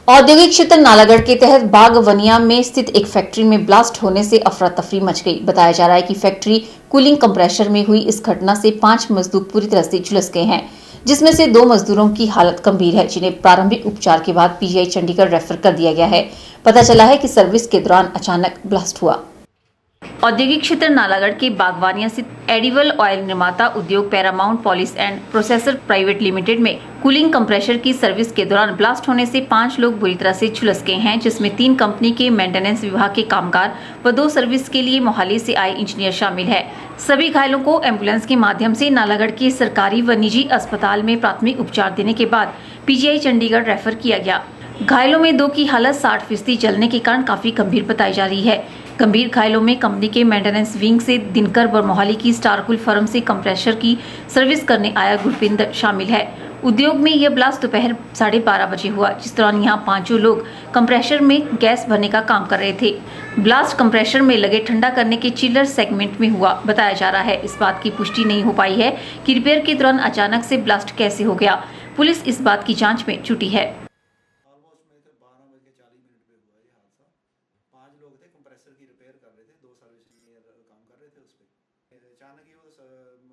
औद्योगिक क्षेत्र नालागढ़ के तहत बागवनिया में स्थित एक फैक्ट्री में ब्लास्ट होने से अफरा तफरी मच गई। बताया जा रहा है कि फैक्ट्री कूलिंग कंप्रेसर में हुई इस घटना से 5 मजदूर पूरी तरह से झुलस गए हैं, जिसमें से 2 मजदूरों की हालत गंभीर है, जिन्हें प्रारंभिक उपचार के बाद पीजीआई चंडीगढ़ रेफर कर दिया गया है। पता चला है कि सर्विस के दौरान अचानक ब्लास्ट हुआ। औद्योगिक क्षेत्र नालागढ़ के बागवानिया स्थित एडिबल ऑयल निर्माता उद्योग Paramount polish and processor private limited में कूलिंग कंप्रेसर की सर्विस के दौरान ब्लास्ट होने से 5 लोग बुरी तरह से झुलस गए हैं, जिसमें 3 कंपनी के मेंटेनेंस विभाग के कामगार व 2 सर्विस के लिए मोहाली से आए इंजीनियर शामिल है। सभी घायलों को एम्बुलेंस के माध्यम से नालागढ़ के सरकारी व निजी अस्पताल में प्राथमिक उपचार देने के बाद पीजीआई चंडीगढ़ रेफर किया गया। घायलों में 2 की हालत 60% जलने के कारण काफी गंभीर बताई जा रही है। गंभीर घायलों में कंपनी के मेंटेनेंस विंग से दिनकर व मोहाली की स्टारकुल फर्म से कंप्रेसर की सर्विस करने आया गुरपिंदर शामिल है। उद्योग में यह ब्लास्ट दोपहर 12:30 बजे हुआ, जिस दौरान यहां 5 लोग कंप्रेसर में गैस भरने का काम कर रहे थे। ब्लास्ट कंप्रेसर में लगे ठंडा करने के चिलर सेगमेंट में हुआ बताया जा रहा है। इस बात की पुष्टि नहीं हो पाई है कि रिपेयर के दौरान अचानक से ब्लास्ट कैसे हो गया। पुलिस इस बात की जाँच में जुटी है। 5 लोग थे, कंप्रेसर की रिपेयर कर रहे थे, 2 सर्विस इंजीनियर काम कर रहे थे उस पर। अचानक ही वो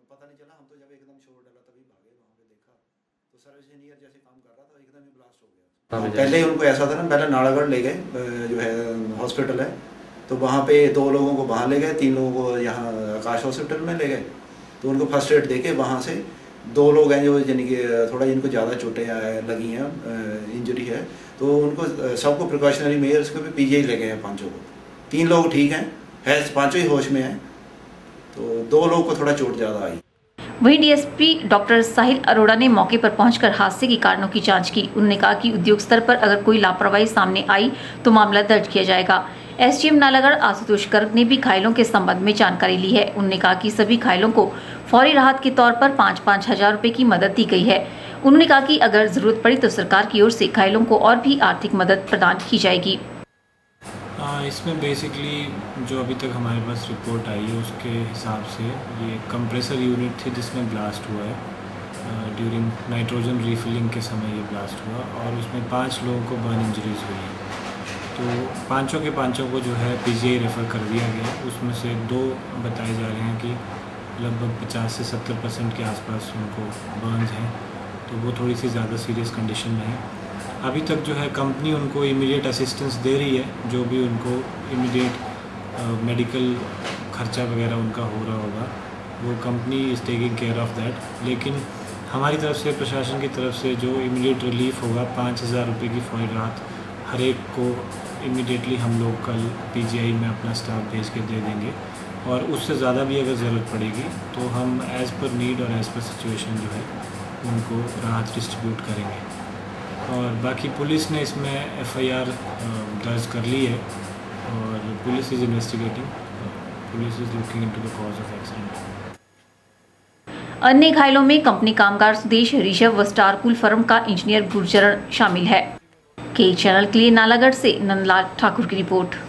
पता नहीं चला, हम तो जब एकदम शोर डाला तभी भागे, वहाँ पे देखा तो सर्विस इंजीनियर जैसे काम कर रहा था एकदम ही ब्लास्ट हो गया। पहले ही उनको ऐसा था ना, पहले नालागढ़ ले गए जो है हॉस्पिटल है, तो वहाँ पे 2 लोगों को वहाँ ले गए, 3 लोगों को यहाँ आकाश हॉस्पिटल में ले गए। तो उनको फर्स्ट एड दे के वहाँ से 2 लोग हैं जो यानी कि थोड़ा जिनको ज़्यादा चोटें लगी हैं, इंजरी है, तो उनको सबको प्रिकॉशनरी मेजर्स को भी पीजीआई ले गए हैं 5 को। 3 लोग ठीक हैं, 5 ही होश में हैं, तो 2 लोग को थोड़ा चोट ज़्यादा आई। वहीं डीएसपी डॉक्टर साहिल अरोड़ा ने मौके पर पहुंचकर हादसे के कारणों की जांच की। उन्होंने कहा कि उद्योग स्तर पर अगर कोई लापरवाही सामने आई तो मामला दर्ज किया जाएगा। एसडीएम नालागढ़ आशुतोष गर्ग ने भी घायलों के संबंध में जानकारी ली है। उन्होंने कहा कि सभी घायलों को फौरी राहत के तौर पर 5-5 हजार रुपए की मदद दी गई है। उन्होंने कहा कि अगर जरूरत पड़ी तो सरकार की ओर से घायलों को और भी आर्थिक मदद प्रदान की जाएगी। इसमें बेसिकली जो अभी तक हमारे पास रिपोर्ट आई है उसके हिसाब से ये कंप्रेसर यूनिट थी जिसमें ब्लास्ट हुआ है। ड्यूरिंग नाइट्रोजन रिफिलिंग के समय ये ब्लास्ट हुआ और उसमें 5 लोगों को बर्न इंजरीज हुई है। तो पाँचों के पाँचों को जो है पीजीआई रेफ़र कर दिया गया। उसमें से 2 बताए जा रहे हैं कि लगभग 50 से 70% के आसपास उनको बर्न्स हैं, तो वो थोड़ी सी ज़्यादा सीरियस कंडीशन में है। अभी तक जो है कंपनी उनको इमीडिएट असिस्टेंस दे रही है, जो भी उनको इमीडिएट मेडिकल खर्चा वगैरह उनका हो रहा होगा वो company is taking care of that. लेकिन हमारी तरफ से, प्रशासन की तरफ से जो इमीडिएट रिलीफ होगा 5,000 रुपये की फौरी राहत हर एक को इमीडिएटली हम लोग कल पीजीआई में अपना स्टाफ भेज के दे देंगे, और उससे ज़्यादा भी अगर ज़रूरत पड़ेगी तो हम एज़ पर नीड और एज़ पर सिचुएशन जो है उनको राहत डिस्ट्रीब्यूट करेंगे। और बाकी पुलिस ने इसमें एफआईआर दर्ज कर ली है और police is investigating, police is looking into the cause of accident. अन्य घायलों में कंपनी कामगार सुदेश ऋषभ व स्टारकुल फर्म का इंजीनियर गुरचरण शामिल है। के चैनल के लिए नालागढ़ से नंदलाल ठाकुर की रिपोर्ट।